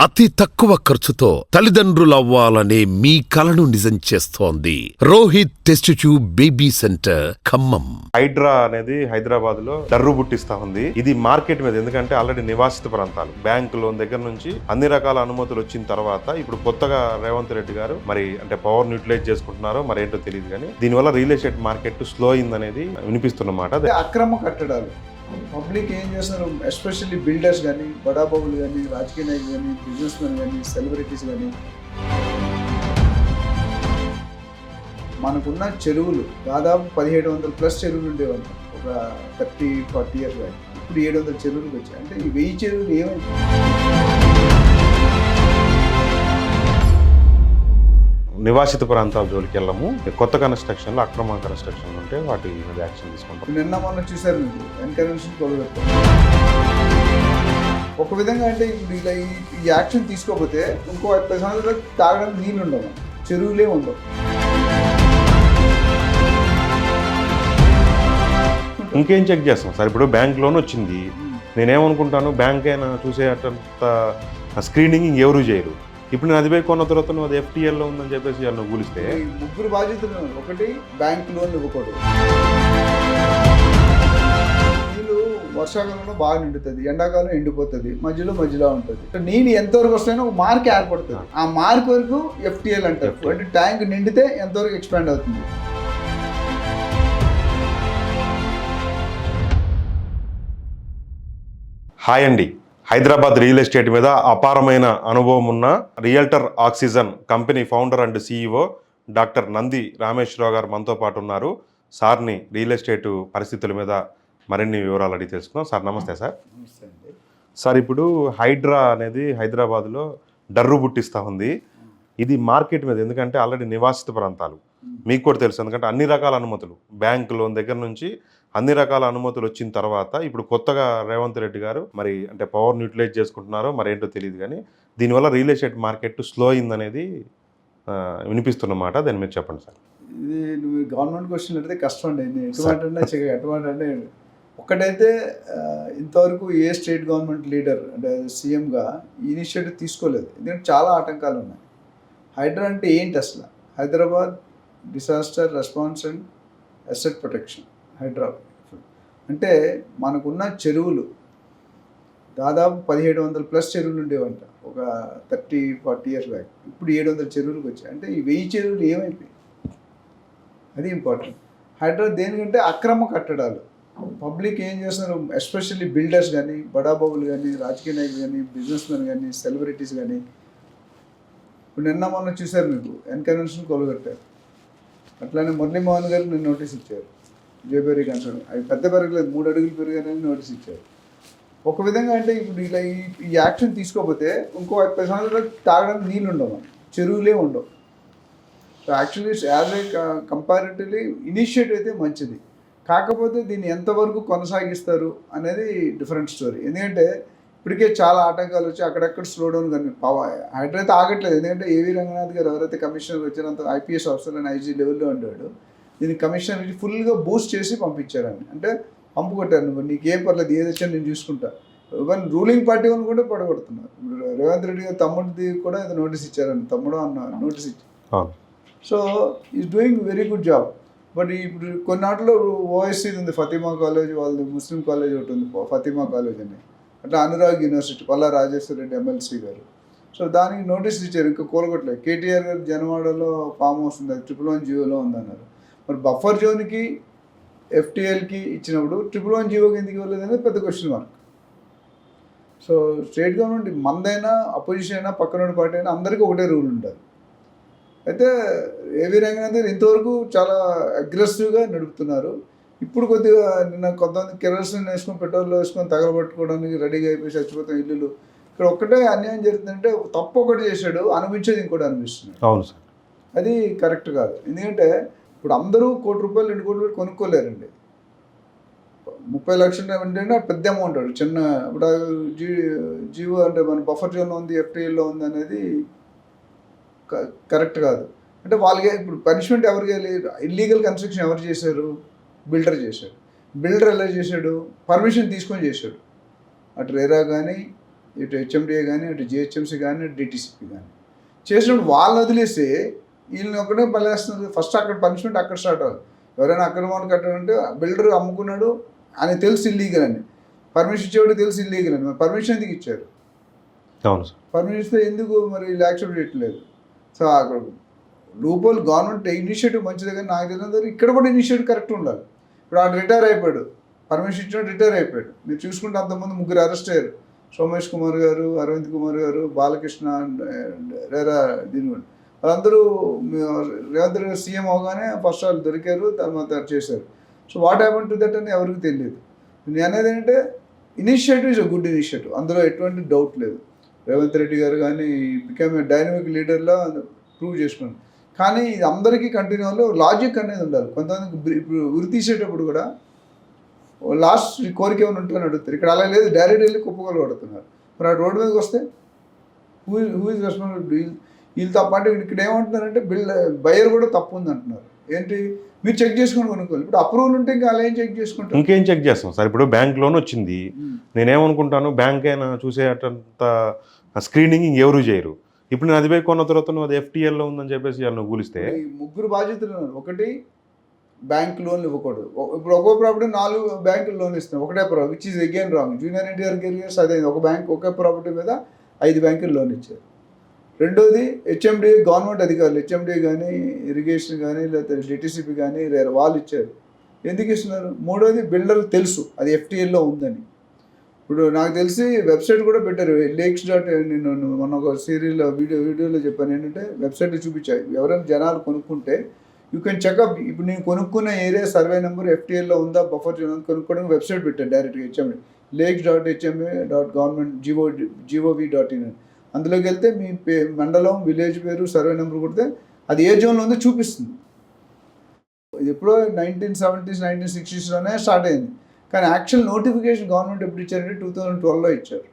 అతి తక్కువ ఖర్చుతో తల్లిదండ్రులవ్వాలనే మీ కలను నిజం చేస్తోంది Rohit test tube baby centre Khammam. Hydraa అనేది హైదరాబాద్ లో డర్రు బుట్టిస్తా ఉంది. ఇది మార్కెట్ మీద, ఎందుకంటే ఆల్రెడీ నివాసిత ప్రాంతాలు, బ్యాంకు లోన్ దగ్గర నుంచి అన్ని రకాల అనుమతులు వచ్చిన తర్వాత ఇప్పుడు కొత్తగా రేవంత్ రెడ్డి గారు మరి అంటే పవర్ యూటిలైజ్ చేసుకుంటున్నారో మరి ఏంటో తెలియదు, కానీ దీనివల్ల రియల్ ఎస్టేట్ మార్కెట్ స్లో అయిందనేది వినిపిస్తున్నమాట. అక్రమ కట్టడాలు పబ్లిక్ ఏం చేస్తున్నారు, ఎస్పెషల్లీ బిల్డర్స్ కానీ, బడాబాబులు కానీ, రాజకీయ నాయకులు కానీ, బిజినెస్ మెన్ కానీ, సెలబ్రిటీస్ కానీ, మనకున్న చెరువులు దాదాపు 1700+ చెరువులు ఉండేవాళ్ళు ఒక 30-40 ఇయర్స్ బ్యాక్. ఇప్పుడు 700 చెరువులకు వచ్చాయి. అంటే ఈ 1000 చెరువులు ఏమైంది? నివాసిత ప్రాంతాల జోలికి వెళ్ళము. కొత్త కన్స్ట్రక్షన్లు, అక్రమ కన్స్ట్రక్షన్లు ఉంటే వాటి మీద యాక్షన్ తీసుకుంటాం. నిన్న మొన్న చూసారు మీకు ఎన్కరెన్షన్ కొలగొట్టారు. ఒక విధంగా అంటే ఇప్పుడు ఇలా ఈ యాక్షన్ తీసుకోకపోతే ఇంకో 10 సంవత్సరాలు తాగడానికి నీళ్ళు ఉండవు, చెరువులే ఉండవు. ఇంకేం చెక్ చేస్తాం సార్? ఇప్పుడు బ్యాంక్ లోన్ వచ్చింది, నేనేమనుకుంటాను బ్యాంక్ అయినా చూసేటంత స్క్రీనింగ్ ఎవరు చేయరు. ఇప్పుడు నేను అది పోయి కొన్న తర్వాత నువ్వు అది FTL లో ఉందని చెప్పేసి నువ్వు కూలిస్తే ముగ్గురు బాధ్యతలు. ఒకటి, బ్యాంక్ లోన్ ఇవ్వకూడదు. నీళ్ళు వర్షాకాలంలో బాగా నిండుతుంది, ఎండాకాలం ఎండిపోతుంది, మధ్యలో ఉంటుంది. నీళ్ళు ఎంతవరకు వస్తాయో ఒక మార్క్ ఏర్పడుతుంది. ఆ మార్క్ వరకు FTL అంటారు. అంటే ట్యాంక్ నిండితే ఎంతవరకు ఎక్స్పాండ్ అవుతుంది. హాయ్ అండి. హైదరాబాద్ రియల్ ఎస్టేట్ మీద అపారమైన అనుభవం ఉన్న realtor oxygen company founder and CEO doctor Nandi Rameshwar Rao గారు మనతో పాటు ఉన్నారు. సార్ని రియల్ ఎస్టేట్ పరిస్థితుల మీద మరిన్ని వివరాలు అడిగి తెలుసుకున్నాం. సార్ నమస్తే. సార్ ఇప్పుడు హైడ్రా అనేది హైదరాబాద్లో డర్రు బుట్టిస్తూ ఉంది. ఇది మార్కెట్ మీద, ఎందుకంటే ఆల్రెడీ నివాసిత ప్రాంతాలు, మీకు కూడా తెలుసు, ఎందుకంటే అన్ని రకాల అనుమతులు, బ్యాంకు లోన్ దగ్గర నుంచి అన్ని రకాల అనుమతులు వచ్చిన తర్వాత ఇప్పుడు కొత్తగా రేవంత్ రెడ్డి గారు మరి అంటే పవర్ యూటిలైజ్ చేసుకుంటున్నారో మరి ఏంటో తెలియదు, కానీ దీనివల్ల రియల్ ఎస్టేట్ మార్కెట్ స్లో అయిందనేది వినిపిస్తున్నమాట. దాని మీద చెప్పండి సార్. ఇది నువ్వు గవర్నమెంట్ క్వశ్చన్ అడిగితే కష్టం అండి. ఎటువంటి అంటే ఒక్కటైతే ఇంతవరకు ఏ స్టేట్ గవర్నమెంట్ లీడర్ అంటే సీఎంగా ఇనిషియేటివ్ తీసుకోలేదు. ఎందుకంటే చాలా ఆటంకాలు ఉన్నాయి. హైడ్రా అంటే ఏంటి అసలు? Hyderabad disaster response and asset protection. Hydraa అంటే మనకున్న చెరువులు దాదాపు 1700+ చెరువులు ఉండేవంట ఒక 30-40 ఇయర్స్ బ్యాక్. ఇప్పుడు 700 చెరువులకు వచ్చాయి. అంటే ఈ 1000 చెరువులు ఏమైపోయాయి? అది ఇంపార్టెంట్. హైడ్రా దేనికంటే అక్రమ కట్టడాలు. పబ్లిక్ ఏం చేస్తున్నారు, ఎస్పెషల్లీ బిల్డర్స్ కానీ, బడాబాబులు కానీ, రాజకీయ నాయకులు కానీ, బిజినెస్ మెన్ కానీ, సెలబ్రిటీస్ కానీ. ఇప్పుడు నిన్న మొన్న చూసారు మీకు ఎన్కరెన్షన్ కొలగొట్టారు. అట్లానే మురళీమోహన్ గారు నేను నోటీస్ ఇచ్చారు. జేబేరీ కన్సర్న్ అవి పెద్ద పెరగలేదు, 3 అడుగులు పెరిగారని నోటీస్ ఇచ్చారు. ఒక విధంగా అంటే ఇప్పుడు ఇలా ఈ యాక్షన్ తీసుకోకపోతే ఇంకో 10 సంవత్సరాలు తాగడానికి నీళ్ళు ఉండవు, చెరువులే ఉండవు. So actually as a comparatively initiative అయితే మంచిది. కాకపోతే దీన్ని ఎంతవరకు కొనసాగిస్తారు అనేది డిఫరెంట్ స్టోరీ. ఎందుకంటే ఇప్పటికే చాలా ఆటంకాలు వచ్చి అక్కడెక్కడ స్లో డౌన్ కానీ హైడ్రా అయితే ఆగట్లేదు. ఎందుకంటే ఏవి రంగనాథ్ గారు ఎవరైతే కమిషనర్ వచ్చినంత IPS ఆఫీసర్ అని IG లెవెల్లో ఉండేవాడు, దీన్ని కమిషనర్ ఫుల్గా బూస్ట్ చేసి పంపించారని. అంటే పంపు కొట్టారు, నువ్వు నీకేం పర్లేదు, ఏది వచ్చా నేను చూసుకుంటా. ఈవెన్ రూలింగ్ పార్టీ వాళ్ళు కూడా పడగొడుతున్నారు. ఇప్పుడు రేవంత్ రెడ్డి గారు తమ్ముడిది కూడా ఏదో నోటీస్ ఇచ్చారని, తమ్ముడు అన్న నోటీస్ ఇచ్చారు. So is doing very good job. But ఇప్పుడు కొన్నాటిలో OSC ఉంది, ఫతిమా కాలేజ్ వాళ్ళది, ముస్లిం కాలేజ్ ఒకటి ఉంది ఫతిమా కాలేజ్ అని, అట్లా అనురాగ్ యూనివర్సిటీ పల్లా రాజేశ్వర రెడ్డి MLC గారు. సో దానికి నోటీస్ ఇచ్చారు, ఇంకా కోలగొట్టలేదు. KTR గారు జనవాడలో ఫామ్ హౌస్ ఉంది, అది 111 జీవోలో ఉందన్నారు. మరి బఫర్ జోన్కి FTLకి ఇచ్చినప్పుడు 111 జీవోకి ఎందుకు ఇవ్వలేదు అనేది పెద్ద question mark. So state government మందైనా అపోజిషన్ అయినా పక్కన పార్టీ అయినా అందరికీ ఒకటే రూల్ ఉంటుంది. అయితే ఏవి రంగనాథ్ గారు ఇంతవరకు చాలా అగ్రెసివ్గా నడుపుతున్నారు. ఇప్పుడు కొద్దిగా నిన్న కొంతమంది కెరోసిన్ వేసుకొని, పెట్రోల్ వేసుకొని తగలబట్టుకోవడానికి రెడీగా అయిపోయి చచ్చిపోతాం ఇల్లులు. ఇక్కడ ఒక్కటే అన్యాయం జరుగుతుందంటే తప్పు ఒకటి చేశాడు, అనిపించేది ఇంకోటి అనిపిస్తుంది. అవును సార్, అది కరెక్ట్ కాదు. ఎందుకంటే ఇప్పుడు అందరూ ₹1 కోటి 2 కోట్లు పెట్టి కొనుక్కోలేరండి. 30 లక్షలు అంటే పెద్ద అమౌంట్. చిన్న ఇప్పుడు జీవో అంటే మన బఫర్ జోన్ ఉంది, FTLలో ఉంది అనేది కరెక్ట్ కాదు. అంటే వాళ్ళకి ఇప్పుడు పనిష్మెంట్ ఎవరు చేయాలి? ఇల్లీగల్ కన్స్ట్రక్షన్ ఎవరు చేశారు? బిల్డర్ చేశాడు. బిల్డర్ ఎలా చేశాడు? పర్మిషన్ తీసుకొని చేశాడు. అటు రేరా కానీ ఇటు హెచ్ఎండిఏ కానీ ఇటు జిహెచ్ఎంసీ కానీ ఇటు డిటీసీపీ కానీ చేసినప్పుడు వాళ్ళు వదిలేసి వీళ్ళని ఒకటే పనిచేస్తున్నారు. ఫస్ట్ అక్కడ పనిష్మెంట్ అక్కడ స్టార్ట్ అవ్వాలి. ఎవరైనా అక్రమాలు కట్టాలంటే బిల్డర్ అమ్ముకున్నాడు అని తెలుసు ఇల్లీగల్ అని, పర్మిషన్ ఇచ్చేవాడు తెలుసు ఇల్లీగల్ అని, మరి పర్మిషన్ ఎందుకు ఇచ్చారు? అవును సార్. పర్మిషన్ ఇస్తే ఎందుకు మరి వీళ్ళు యాక్సెప్ట్ చేయట్లేదు? సో అక్కడ లూపోల్ గవర్నమెంట్ ఇనిషియేటివ్ మంచిదే, కానీ నాకు తెలియదు ఇక్కడ కూడా ఇనిషియేటివ్ కరెక్ట్ ఉండాలి. ఇప్పుడు ఆడు రిటైర్ అయిపోయాడు, పర్మిషన్ ఇచ్చినట్టు రిటైర్ అయిపోయాడు. మీరు చూసుకుంటే అంతకుముందు 3 అరెస్ట్ అయ్యారు. సోమేష్ కుమార్ గారు, అరవింద్ కుమార్ గారు, బాలకృష్ణ, రేరా దీని వాళ్ళందరూ రేవంత్ రెడ్డి సీఎం అవగానే ఫస్ట్ వాళ్ళు దొరికారు, తర్వాత చేశారు. So what happen to that అని ఎవరికి తెలియదు. నేను అనేది ఏంటంటే initiative is a good initiative, అందులో ఎటువంటి డౌట్ లేదు. రేవంత్ రెడ్డి గారు కానీ బికమ్ ఏ డైనమిక్ లీడర్లా ప్రూవ్ చేసుకున్నాను. కానీ ఇది అందరికీ కంటిన్యూ అవ్వాలి, లాజిక్ అనేది ఉండాలి. కొంతమందికి ఇప్పుడు ఉరి తీసేటప్పుడు కూడా లాస్ట్ కోరిక ఏమైనా ఉంటుందని అడుగుతారు. ఇక్కడ అలా లేదు, డైరెక్ట్ వెళ్ళి కుప్పగోలు పడుతున్నారు. మరి ఆ రోడ్డు మీదకి వస్తే హూ ఇస్ రెస్పాన్సిబిలిటీ? వీళ్ళు తప్ప అంటే ఇక్కడ ఏమంటున్నారంటే బయర్ కూడా తప్పు ఉంది అంటున్నారు. ఏంటి? మీరు చెక్ చేసుకొని కొనుక్కోవాలి. ఇప్పుడు అప్రూవల్ ఉంటే ఇంకా అలా ఏం చెక్ చేసుకుంటారు? ఇంకేం చెక్ చేస్తాం సార్? ఇప్పుడు బ్యాంక్ లోన్ వచ్చింది, నేనేమనుకుంటాను బ్యాంక్ అయినా చూసేటంత స్క్రీనింగ్ ఇంకెవరు చేయరు. ఇప్పుడు నేను అది పోయి కొన్న తర్వాత నువ్వు అది ఎఫ్టీఎల్లో ఉందని చెప్పేసి నువ్వు కూలిస్తే 3 బాధ్యతలు ఉన్నారు. ఒకటి బ్యాంక్ లోన్లు ఇవ్వకూడదు. ఇప్పుడు ఒక్కో ప్రాపర్టీ 4 బ్యాంకులు లోన్ ఇస్తున్నాం, ఒకటే property, which is again wrong. Junior NTR careers అదే, ఒక బ్యాంక్ ఒకే ప్రాపర్టీ మీద 5 బ్యాంకులు లోన్ ఇచ్చారు. రెండోది హెచ్ఎండిఏ గవర్నమెంట్ అధికారులు, హెచ్ఎండిఏ కానీ ఇరిగేషన్ కానీ లేకపోతే డిటీసీపీ కానీ వాళ్ళు ఇచ్చారు. ఎందుకు ఇస్తున్నారు? మూడోది బిల్డర్లు తెలుసు అది ఎఫ్టీఎల్లో ఉందని. ఇప్పుడు నాకు తెలిసి వెబ్సైట్ కూడా పెట్టారు, lakes.in. నేను మొన్న ఒక సీరియల్ వీడియోలో చెప్పాను ఏంటంటే వెబ్సైట్లో చూపించాయి. ఎవరైనా జనాలు కొనుక్కుంటే యూ కెన్ చెకప్. ఇప్పుడు నేను కొనుక్కున్న ఏరియా సర్వే నెంబర్ ఎఫ్టీఎల్లో ఉందా, బఫర్ జోన్ కొనుక్కోవడానికి వెబ్సైట్ పెట్టాను డైరెక్ట్గా హెచ్ఎండి lakes.hma.gov.in. అందులోకి వెళ్తే మీ మండలం, విలేజ్ పేరు, సర్వే నెంబర్ కొడితే అది ఏ జోన్లో ఉందో చూపిస్తుంది. ఇది ఎప్పుడో 1970s 1960sలోనే స్టార్ట్ అయింది. కానీ యాక్చువల్ నోటిఫికేషన్ గవర్నమెంట్ ఎప్పుడు ఇచ్చారంటే 2012లో ఇచ్చారు.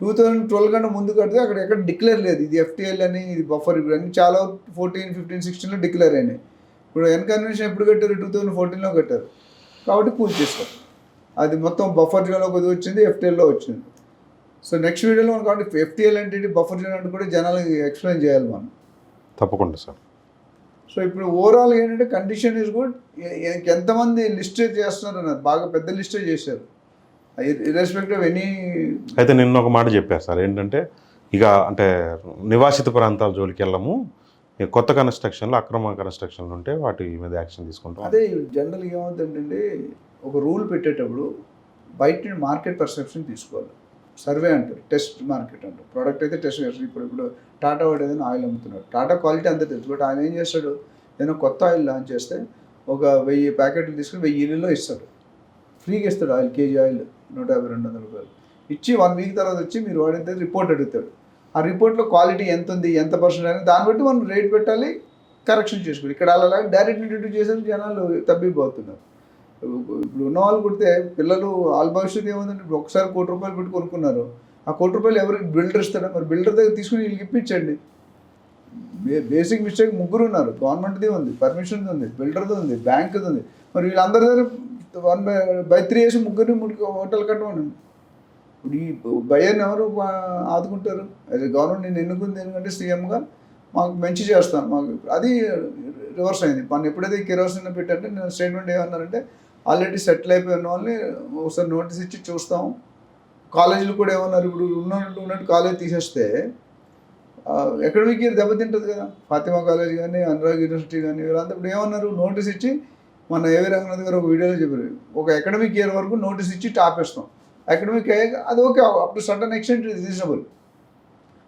2012 కంటే ముందు కడితే అక్కడ ఎక్కడ డిక్లేర్ లేదు ఇది ఎఫ్టీఎల్ అని, ఇది బఫర్. ఇప్పుడు అన్ని చాలా 14, 15, 16లో డిక్లేర్ అయినాయి. ఇప్పుడు ఎన్కన్వెన్షన్ ఎప్పుడు కట్టారు? 2014లో కట్టారు. కాబట్టి పూర్తి చేస్తారు. అది మొత్తం బఫర్ జోన్లో కొద్దిగా వచ్చింది, ఎఫ్టీఎల్లో వచ్చింది. సో నెక్స్ట్ వీడియోలో మనం కాబట్టి ఎఫ్టీఎల్ అంటే బఫర్ జోన్ అంటే కూడా జనాలకి ఎక్స్ప్లెయిన్ చేయాలి మనం. తప్పకుండా సార్. సో ఇప్పుడు ఓవరాల్ ఏంటంటే కండిషన్ ఈజ్ గుడ్. ఎంతమంది లిస్టే చేస్తున్నారు అన్నారు, బాగా పెద్ద లిస్టే చేశారు ఇర్రెస్పెక్టివ్ ఎనీ. అయితే నిన్న ఒక మాట చెప్పారు సార్, ఏంటంటే ఇక అంటే నివాసిత ప్రాంతాల జోలికి వెళ్ళము, కొత్త కన్స్ట్రక్షన్లు, అక్రమ కన్స్ట్రక్షన్లు ఉంటే వాటి మీద యాక్షన్ తీసుకుంటాం. అదే జనరల్గా ఏమవుతుందంటే ఒక రూల్ పెట్టేటప్పుడు బయట మార్కెట్ పర్సెప్షన్ తీసుకోవాలి. సర్వే అంటారు, టెస్ట్ మార్కెట్ అంటారు. ప్రోడక్ట్ అయితే టెస్ట్ చేస్తారు. ఇప్పుడు టాటా వాడు ఏదైనా ఆయిల్ అమ్ముతున్నాడు, టాటా క్వాలిటీ అంతా తెలుసు. బట్ ఆయన ఏం చేస్తాడు, ఏదైనా కొత్త ఆయిల్ లాంచ్ చేస్తే ఒక 1000 ప్యాకెట్లు తీసుకుని 1000 ఇళ్ళలో ఇస్తాడు, ఫ్రీగా ఇస్తాడు ఆయిల్. కేజీ ఆయిల్ 150-200 రూపాయలు ఇచ్చి 1 వీక్ తర్వాత వచ్చి మీరు వాడితే రిపోర్ట్ అడుగుతాడు. ఆ రిపోర్ట్లో క్వాలిటీ ఎంత ఉంది, ఎంత పర్సెంట్ అని, దాన్ని బట్టి మనం రేట్ పెట్టాలి, కరెక్షన్ చేసుకోవాలి. ఇక్కడ అలా డైరెక్ట్ ఇంట్రడ్యూస్ చేసేది జనాలు తప్పిపోతున్నారు. ఇప్పుడు ఉన్న వాళ్ళు కుడితే పిల్లలు వాళ్ళ భవిష్యత్తు ఏముందంటే, ఇప్పుడు ఒకసారి ₹1 కోటి పెట్టి కొనుక్కున్నారు, ఆ ₹1 ఎవరికి బిల్డర్ ఇస్తాడా? మరి బిల్డర్ దగ్గర తీసుకుని వీళ్ళకి ఇప్పించండి. బేసిక్ మిస్టేక్ 3 ఉన్నారు. గవర్నమెంట్ది ఉంది, పర్మిషన్ది ఉంది, బిల్డర్ది ఉంది, బ్యాంక్ది ఉంది. మరి వీళ్ళందరి దగ్గర 1/3 వేసి 3 హోటల్ కట్టమని. ఇప్పుడు ఈ బయర్ని ఎవరు ఆదుకుంటారు? అది గవర్నమెంట్ నేను ఎన్నుకుంది ఎందుకంటే సీఎంగా మాకు మంచి చేస్తాను, మాకు అది రివర్స్ అయింది. మనం ఎప్పుడైతే కిరోసిన్ పెట్టంటే నేను స్టేట్మెంట్ ఏమన్నారంటే ఆల్రెడీ సెటిల్ అయిపోయిన వాళ్ళని ఒకసారి నోటీస్ ఇచ్చి చూస్తాం. కాలేజీలు కూడా ఏమన్నారు, ఇప్పుడు ఉన్నట్టు కాలేజ్ తీసేస్తే అకాడమిక్ ఇయర్ దెబ్బతింటుంది కదా. ఫాతిమా కాలేజ్ కానీ, అనురాగ్ యూనివర్సిటీ కానీ, వీళ్ళంతా ఇప్పుడు ఏమన్నారు, నోటీస్ ఇచ్చి మన ఏవి రంగనాథ్ గారు ఒక వీడియోలో చెప్పారు, ఒక అకాడమిక్ ఇయర్ వరకు నోటీస్ ఇచ్చి టాపేస్తాం. అకాడమిక్ అయ్యాక అది okay, up to certain extent reasonable.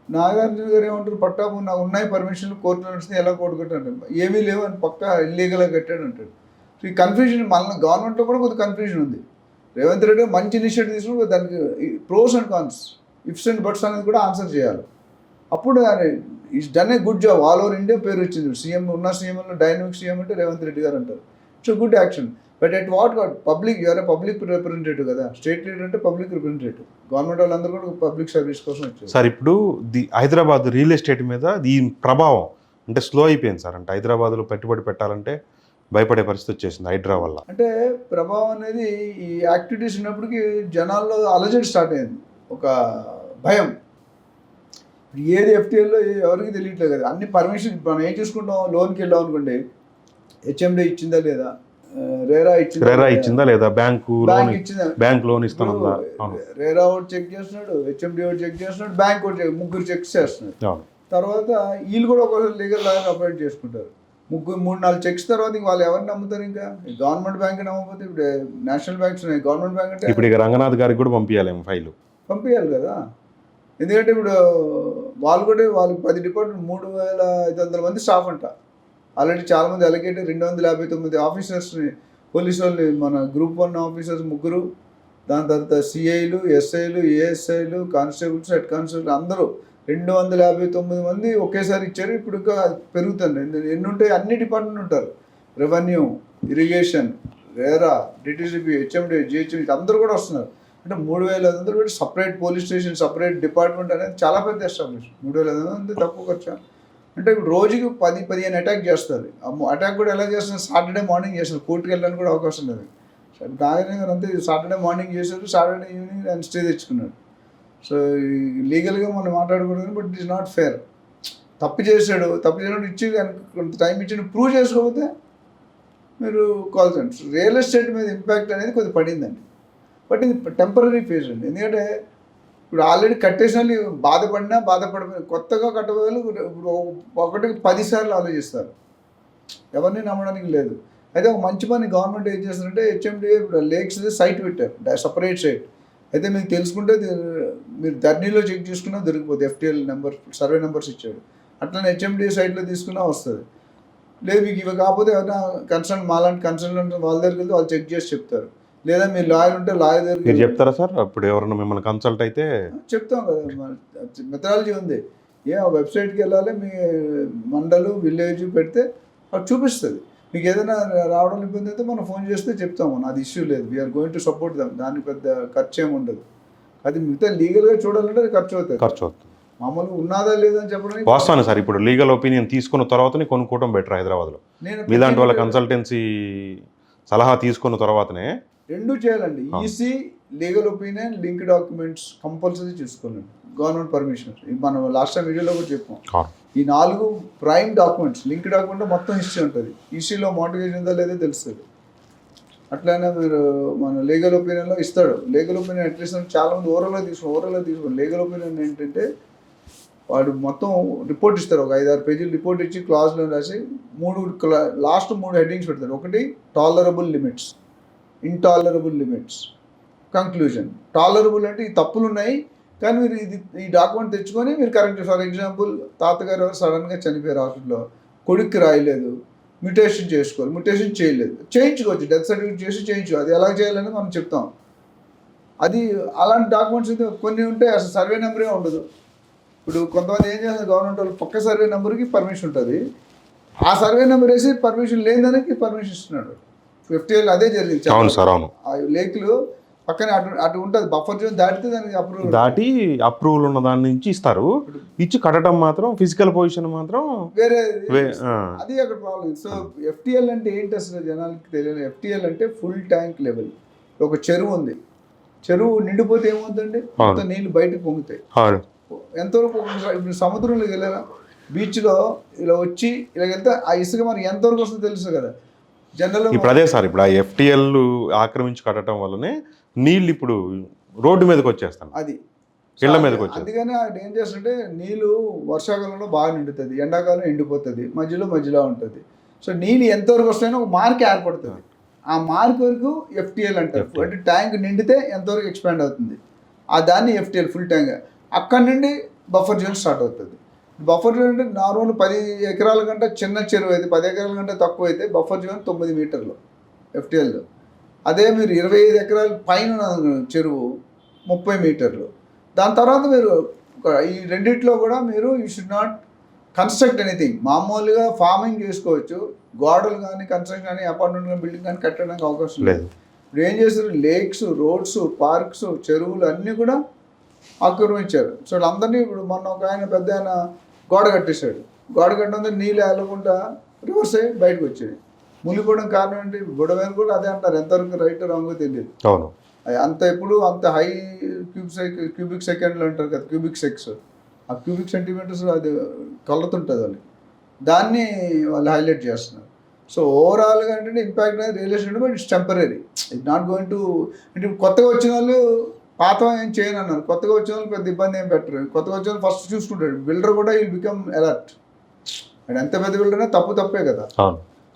Nagarjuna గారు ఏమంటారు, పట్టాపు నాకు ఉన్నాయి పర్మిషన్లు, కోర్టులో నడిస్తే ఎలా కొట్టుకుంటాడు, ఏమీ లేవు అని పక్కా ఇల్లీగల్గా కట్టాడు అంటాడు. సో ఈ కన్ఫ్యూజన్ మన గవర్నమెంట్లో కూడా కొద్దిగా కన్ఫ్యూజన్ ఉంది. రేవంత్ రెడ్డి మంచి ఇనిషియేటివ్ తీసుకుని దానికి pros and cons, ifs and buts అనేది కూడా ఆన్సర్ చేయాలి. అప్పుడు is done a good job. All over India పేరు వచ్చింది. సీఎం ఉన్న సీఎంలో డైనమిక్ సీఎం అంటే రేవంత్ రెడ్డి గారు అంటారు. It's good action. But at what got public, you're a public representative కదా. స్టేట్ లీడర్ అంటే పబ్లిక్ రిప్రజెంటేటివ్. గవర్నమెంట్ వాళ్ళందరూ కూడా పబ్లిక్ సర్వీస్ కోసం వచ్చారు. సార్ ఇప్పుడు హైదరాబాద్ రియల్ ఎస్టేట్ మీద దీని ప్రభావం అంటే స్లో అయిపోయింది సార్. అంటే హైదరాబాద్లో పెట్టుబడి పెట్టాలంటే భయపడే పరిస్థితి వచ్చేసింది హైడ్రా వల్ల. అంటే ప్రభావం అనేది ఈ యాక్టివిటీస్ ఉన్నప్పటికీ జనాల్లో అలజడి స్టార్ట్ అయింది. ఒక భయం. ఏది ఎఫ్టీఎల్లో ఎవరికి తెలియట్లేదు కదా, అన్ని పర్మిషన్. మనం ఏం చూసుకుంటాం, లోన్కి వెళ్ళాం అనుకోండి, హెచ్ఎండి ఇచ్చిందా లేదా, రేరా ఇచ్చిందా లేదా, బ్యాంక్ ఇచ్చిందా, బ్యాంక్ లోన్ ఇస్తానందా. రేరా ఒకటి చెక్ చేస్తున్నాడు, హెచ్ఎండి ఒకటి చెక్ చేస్తున్నాడు, బ్యాంక్ ఒకటి ముగ్గురు చెక్ చేస్తున్నాడు. తర్వాత వీళ్ళు కూడా ఒకసారి లీగల్ లాయర్ అపాయింట్ చేసుకుంటారు. 3-4 చెక్స్ తర్వాత వాళ్ళు ఎవరిని నమ్ముతారు? ఇంకా గవర్నమెంట్ బ్యాంక్ నమ్మకపోతే, ఇప్పుడు నేషనల్ బ్యాంక్స్ ఉన్నాయి, గవర్నమెంట్ బ్యాంక్ అంటే ఇప్పుడు ఇక రంగనాథ్ గారికి కూడా పంపించాలి కదా. ఎందుకంటే ఇప్పుడు వాళ్ళు కూడా వాళ్ళకి 10 డిపార్ట్మెంట్ 3,500 మంది స్టాఫ్ అంట. ఆల్రెడీ చాలామంది అలొకేట్ 259 ఆఫీసర్స్ని, పోలీసు వాళ్ళని, మన గ్రూప్ 1 ఆఫీసర్స్ 3, దాని తర్వాత సిఐలు, ఎస్ఐలు, ఏఎస్ఐలు, కానిస్టేబుల్స్, హెడ్ కానిస్టేబుల్స్ అందరూ 259 మంది ఒకేసారి ఇచ్చారు. ఇప్పుడు ఇంకా పెరుగుతుంది. ఎన్ని ఉంటాయి, అన్ని డిపార్ట్మెంట్ ఉంటారు. Revenue, irrigation, RERA, DTCP, HMD, GHMD అందరూ కూడా వస్తున్నారు. అంటే 3,500 పెట్టి separate police station, separate department అనేది చాలా పెద్ద ఎస్టాబ్లిష్. 3,500 అంటే తక్కువ ఖర్చు. అంటే ఇప్పుడు రోజుకి 10-15 అటాక్ చేస్తారు. అటాక్ కూడా ఎలా చేస్తున్నారు, సాటర్డే మార్నింగ్ చేస్తారు. కోర్టుకు వెళ్ళడానికి కూడా అవకాశం లేదు. నాగనే గారు అంతే, సాటర్డే మార్నింగ్ చేశారు, సాటర్డే ఈవినింగ్ ఆయన స్టే తెచ్చుకున్నాడు. సో లీగల్గా మనం మాట్లాడకూడదు, but it is not fair. తప్పు చేసినప్పుడు ఇచ్చి కొంత టైం ఇచ్చి ప్రూవ్ చేసుకోకపోతే మీరు కాల్ చేయండి. రియల్ ఎస్టేట్ మీద ఇంపాక్ట్ అనేది కొద్దిగా పడిందండి, బట్ ఇది టెంపరీ ఫేజ్ అండి. ఎందుకంటే ఇప్పుడు ఆల్రెడీ కట్టేసిన బాధపడిపోయిన కొత్తగా కట్టబోయేలు ఇప్పుడు ఒకటికి 10 సార్లు ఆలోచిస్తారు. ఎవరిని నమ్మడానికి లేదు. అయితే ఒక మంచి పని గవర్నమెంట్ ఏం చేస్తుందంటే, హెచ్ఎండి ఇప్పుడు లేక్స్ సైట్ పెట్టారు, సపరేట్ సైట్. అయితే మీకు తెలుసుకుంటే మీరు ధర్నీలో చెక్ చేసుకున్నా దొరికిపోతుంది. ఎఫ్టీఎల్ నెంబర్, సర్వే నెంబర్స్ ఇచ్చాడు. అట్లనే హెచ్ఎండి సైట్లో తీసుకున్నా వస్తుంది. లేదు మీకు ఇవి కాకపోతే ఎవరైనా కన్సల్ట్, మాలాంటి కన్సల్టెంట్ వాళ్ళ దగ్గరికి వెళ్తే వాళ్ళు చెక్ చేసి చెప్తారు. లేదా మీరు లాయర్ ఉంటే లాయర్ దగ్గరికి మీరు చెప్తారా సార్? అప్పుడు ఎవరైనా మిమ్మల్ని కన్సల్ట్ అయితే చెప్తాం కదా, మెథడాలజీ ఉంది. ఆ వెబ్సైట్కి వెళ్ళాలి, మీ మండలు, విలేజ్ పెడితే అది చూపిస్తుంది. మీకు ఏదైనా రావడం ఇబ్బంది అయితే మనం ఫోన్ చేస్తే చెప్తాము, అది ఇష్యూ లేదు, we're going to support them. దానికి పెద్ద ఖర్చు ఏమి ఉండదు. అది మిగతా లీగల్గా చూడాలంటే అది ఖర్చు అవుతుంది. మామూలుగా ఉన్నదా లేదని చెప్పడానికి వాస్తవాన్ని సార్. ఇప్పుడు లీగల్ ఒపీనియన్ తీసుకున్న తర్వాతనే కొనుక్కోవడం బెటర్ హైదరాబాద్లో. మీలాంటి వాళ్ళ కన్సల్టెన్సీ సలహా తీసుకున్న తర్వాతనే రెండు చేయాలండి. EC, legal opinion, link documents compulsory చూసుకోవాలండి, గవర్నమెంట్ పర్మిషన్. మనం లాస్ట్ టైం వీడియోలో కూడా చెప్పాం. ఈ 4 ప్రైమ్ డాక్యుమెంట్స్. లింక్ డాక్యుమెంట్ మొత్తం హిస్టరీ ఉంటుంది. ఈసీలో మార్టిగేజ్ ఉందా లేదో తెలుస్తుంది. అట్లనే మీరు మన లీగల్ ఒపీనియన్లో ఇస్తాడు. లీగల్ ఒపీనియన్ అట్లీస్ట్ చాలామంది ఓవరాల్గా తీసుకోండి. లీగల్ ఒపీనియన్ ఏంటంటే వాడు మొత్తం రిపోర్ట్ ఇస్తారు, ఒక 5-6 పేజీలు రిపోర్ట్ ఇచ్చి క్లాజ్లో రాసి లాస్ట్ 3 హెడ్డింగ్స్ పెడతారు. ఒకటి tolerable limits, intolerable limits, conclusion. Tolerable అంటే ఈ తప్పులు ఉన్నాయి కానీ మీరు ఈ డాక్యుమెంట్ తెచ్చుకొని మీరు కరెక్ట్. ఫర్ ఎగ్జాంపుల్, తాతగారు ఎవరు సడన్గా చనిపోయారు హాస్పిటల్లో, కొడుక్కి రాయలేదు, మ్యుటేషన్ చేసుకోవాలి, మ్యుటేషన్ చేయలేదు, చేయించుకోవచ్చు, డెత్ సర్టిఫికేట్ చేసి చేయించుకోవచ్చు. అది ఎలా చేయాలని మనం చెప్తాం. అది అలాంటి డాక్యుమెంట్స్ అయితే కొన్ని ఉంటాయి, అసలు సర్వే నెంబరే ఉండదు. ఇప్పుడు కొంతమంది ఏం చేస్తారు, గవర్నమెంట్ వాళ్ళు పక్క సర్వే నెంబర్కి పర్మిషన్ ఉంటుంది, ఆ సర్వే నెంబర్ వేసి పర్మిషన్ లేదానికి పర్మిషన్ ఇస్తున్నాడు. ఎఫ్టీఎల్ అదే జరిగింది. అవును సార్, అవును. ఆ లేక్లు పక్కనే అటు ఉంటుంది, బఫర్ జోన్ దాటితే దానికి అప్రూవల్ ఉన్న దాని నుంచి ఇస్తారు. ఇచ్చి కట్టడం మాత్రం, ఫిజికల్ పొజిషన్ మాత్రం వేరే. అది అక్కడ ప్రాబ్లం. సో ఎఫ్టీఎల్ అంటే ఏంటి అసలు జనాలకి తెలియదు. ఎఫ్టీఎల్ అంటే ఫుల్ ట్యాంక్ లెవెల్. ఒక చెరువు ఉంది, చెరువు నిండిపోతే ఏమవుతుందండి, మొత్తం నీళ్ళు బయటకు పొంగుతాయి. ఎంతవరకు ఇప్పుడు సముద్రంలోకి వెళ్ళారా, బీచ్లో ఇలా వచ్చి ఇలా వెళ్తే ఆ ఇసుక మనకి ఎంతవరకు వస్తుందో తెలుసు కదా జనరల్. ఇప్పుడు అదే సార్, ఇప్పుడు ఆ ఎఫ్టీఎల్ ఆక్రమించి కట్టడం వల్లనే నీళ్ళు ఇప్పుడు రోడ్డు మీదకి వచ్చేస్తాను, అది ఇళ్ల మీదకి వచ్చేది. అందుకని అది ఏం చేస్తుంటే నీళ్ళు వర్షాకాలంలో బాగా నిండుతుంది, ఎండాకాలం ఎండిపోతుంది, మధ్యలో ఉంటుంది. సో నీళ్ళు ఎంతవరకు వస్తాయని ఒక మార్క్ ఏర్పడుతుంది. ఆ మార్క్ వరకు ఎఫ్టీఎల్ అంటారు. అంటే ట్యాంక్ నిండితే ఎంతవరకు ఎక్స్పాండ్ అవుతుంది, ఆ దాన్ని ఎఫ్టీఎల్ ఫుల్ ట్యాంక్. అక్కడి నుండి బఫర్ జోన్ స్టార్ట్ అవుతుంది. బఫర్ జోన్ అంటే నార్మల్ 10 ఎకరాల కంటే చిన్న చెరువు అయితే, 10 ఎకరాల కంటే తక్కువ అయితే బఫర్ జోన్ 9 మీటర్లు ఎఫ్టీఎల్లో. అదే మీరు 25 ఎకరాల పైన చెరువు 30 మీటర్లు. దాని తర్వాత మీరు ఈ రెండిట్లో కూడా మీరు you should not construct anything. మామూలుగా ఫార్మింగ్ చేసుకోవచ్చు, గోడలు కానీ కన్స్ట్రక్షన్ కానీ అపార్ట్మెంట్ కానీ బిల్డింగ్ కానీ కట్టడానికి అవకాశం లేదు. ఇప్పుడు ఏం చేస్తారు, లేక్స్, రోడ్స్, పార్క్స్, చెరువులు అన్నీ కూడా ఆక్రమించారు. సో అందరినీ ఇప్పుడు మొన్న ఒక ఆయన పెద్ద ఆయన గోడ కట్టేశాడు. గోడ కట్టడంతో నీళ్ళు వెళ్ళకుండా రివర్స్ అయ్యి బయటకు వచ్చాయి. మునిగిపోవడం కారణం ఏంటి, గొడవ కూడా అదే అంటారు, ఎంతవరకు రైట్ రాంగో తెలియదు. అవును. అంత ఎప్పుడు అంత హై క్యూబిక్ సెకండ్లు అంటారు కదా, క్యూబిక్ సెక్స్, ఆ క్యూబిక్ సెంటీమీటర్స్ అది కలుతుంటుంది వాళ్ళకి, దాన్ని వాళ్ళు హైలైట్ చేస్తున్నారు. సో ఓవరాల్గా ఏంటంటే ఇంపాక్ట్ అనేది real estate, but it's temporary, it not going to, అంటే కొత్తగా వచ్చిన వాళ్ళు పాత ఏం చేయను అన్నారు, కొత్తగా వచ్చిన వాళ్ళు పెద్ద ఇబ్బంది ఏం పెట్టరు, కొత్తగా వచ్చిన వాళ్ళు ఫస్ట్ చూసుకుంటాడు, బిల్డర్ కూడా విల్ బికమ్ అలర్ట్, అండ్ ఎంత పెద్ద బిల్డర్ అయినా తప్పే కదా.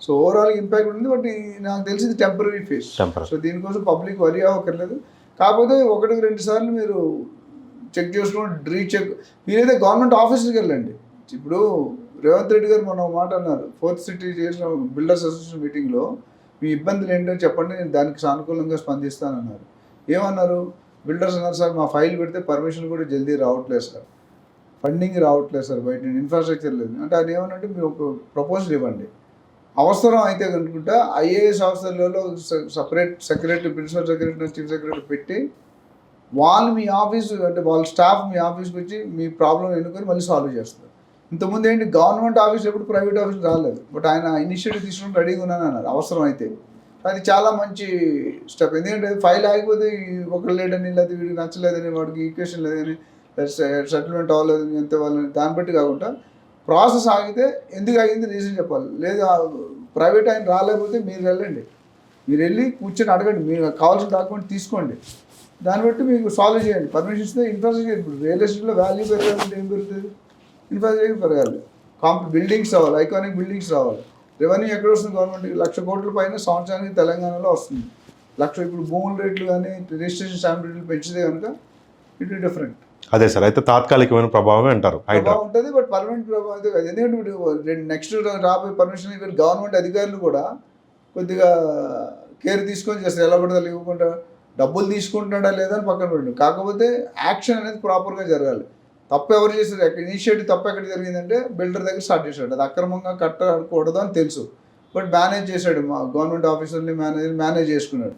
సో ఓవరాల్ ఇంపాక్ట్ ఉంది, బట్ నాకు తెలిసింది టెంపరీ ఫేస్. సో దీనికోసం పబ్లిక్ వరి అవ్వక్కర్లేదు. కాకపోతే 1-2 సార్లు మీరు చెక్ చేసుకోండి, రీచెక్. మీరైతే గవర్నమెంట్ ఆఫీస్కి వెళ్ళండి. ఇప్పుడు రేవంత్ రెడ్డి గారు మొన్న మాట అన్నారు, 4th సిటీ చేసిన బిల్డర్స్ అసోసియేషన్ మీటింగ్లో, మీ ఇబ్బందులు ఏంటో చెప్పండి, నేను దానికి సానుకూలంగా స్పందిస్తానన్నారు. ఏమన్నారు బిల్డర్స్ అన్నారు, సార్ మా ఫైల్ పెడితే పర్మిషన్ కూడా జల్దీ రావట్లేదు సార్, ఫండింగ్ రావట్లేదు సార్, బయట ఇన్ఫ్రాస్ట్రక్చర్ లేదు అంటే. అది ఏమనంటే మీరు ఒక ప్రపోజల్ ఇవ్వండి, అవసరం అయితే కనుకుంటా ఐఏఎస్ ఆఫీసర్లలో separate secretary, principal secretary, chief secretary పెట్టి వాళ్ళు మీ ఆఫీసు అంటే వాళ్ళ స్టాఫ్ మీ ఆఫీస్కి వచ్చి మీ ప్రాబ్లం ఎన్నుకొని మళ్ళీ సాల్వ్ చేస్తారు. ఇంతకుముందు ఏంటి గవర్నమెంట్ ఆఫీస్ ఎప్పుడు ప్రైవేట్ ఆఫీస్ రాలేదు, బట్ ఆయన ఇనిషియేటివ్ తీసుకుని రెడీగా ఉన్నాను అన్నారు అవసరం అయితే. అది చాలా మంచి స్టెప్, ఎందుకంటే ఫైల్ ఆగిపోతే ఒకరు లేడని, లేకపోతే వీడికి నచ్చలేదని, వాడికి ఈక్వేషన్ లేదని, సెటిల్మెంట్ అవ్వలేదని, ఎంత వాళ్ళని దాన్ని బట్టి కాకుండా ప్రాసెస్ ఆగితే ఎందుకు ఆగింది రీజన్ చెప్పాలి. లేదా ప్రైవేట్ ఆయన రాలేకపోతే మీరు వెళ్ళండి, మీరు వెళ్ళి కూర్చొని అడగండి, మీరు కావాల్సిన డాక్యుమెంట్ తీసుకోండి, దాన్ని బట్టి మీకు సాల్వ్ చేయండి. పర్మిషన్ ఇస్తే ఇన్ఫ్రాస్ట్రక్చర్, ఇప్పుడు రియల్ ఎస్టేట్లో వాల్యూ పెరగాలంటే ఏం పెరుగుతుంది, ఇన్ఫ్రాస్ట్రక్చర్ పెరగాలి, బిల్డింగ్స్ రావాలి, ఐకానిక్ బిల్డింగ్స్ రావాలి. రెవెన్యూ ఎక్కడ వస్తుంది గవర్నమెంట్కి? 1,00,000 కోట్ల పైన సంవత్సరానికి తెలంగాణలో వస్తుంది. ఇప్పుడు భూముల రేట్లు కానీ రిజిస్ట్రేషన్ స్టాంప్ రేట్లు పెంచితే కనుక ఇట్ డిఫరెంట్. అదే సార్, అయితే తాత్కాలికమైన ప్రభావమే అంటారు, ప్రభావం ఉంటుంది, బట్ పర్మనెంట్ ప్రభావం అయితే కాదు. ఎందుకంటే నెక్స్ట్ రాబోయే పర్మిషన్ ఇక్కడ గవర్నమెంట్ అధికారులు కూడా కొద్దిగా కేర్ తీసుకొని చేస్తారు, ఎలా పడితే ఇవ్వకుండా డబ్బులు తీసుకుంటున్నాడా లేదా అని పక్కన పెట్టండి. కాకపోతే యాక్షన్ అనేది ప్రాపర్గా జరగాలి. తప్పు ఎవరు చేశారు, ఇనిషియేటివ్ తప్పు ఎక్కడ జరిగిందంటే బిల్డర్ దగ్గర స్టార్ట్ చేశాడు, అది అక్రమంగా కట్టకూడదు అని తెలుసు, బట్ మేనేజ్ చేశాడు, మా గవర్నమెంట్ ఆఫీసర్ని మేనేజ్ చేసుకున్నాడు.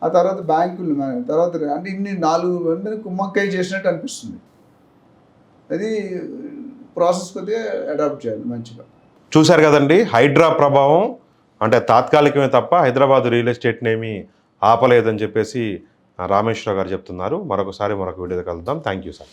ఆ తర్వాత బ్యాంకులు మేనేజ్, తర్వాత అంటే ఇన్ని 4 మందిని కుమ్మక్కై చేసినట్టు అనిపిస్తుంది. అది ప్రాసెస్ కొద్దిగా అడాప్ట్ చేయాలి మంచిగా. చూశారు కదండి, హైడ్రా ప్రభావం అంటే తాత్కాలికమే తప్ప హైదరాబాద్ రియల్ ఎస్టేట్ని ఏమీ ఆపలేదని చెప్పేసి రామేశ్వరరావు గారు చెప్తున్నారు. మరొక వీడియోలో కలుద్దాం. Thank you sir.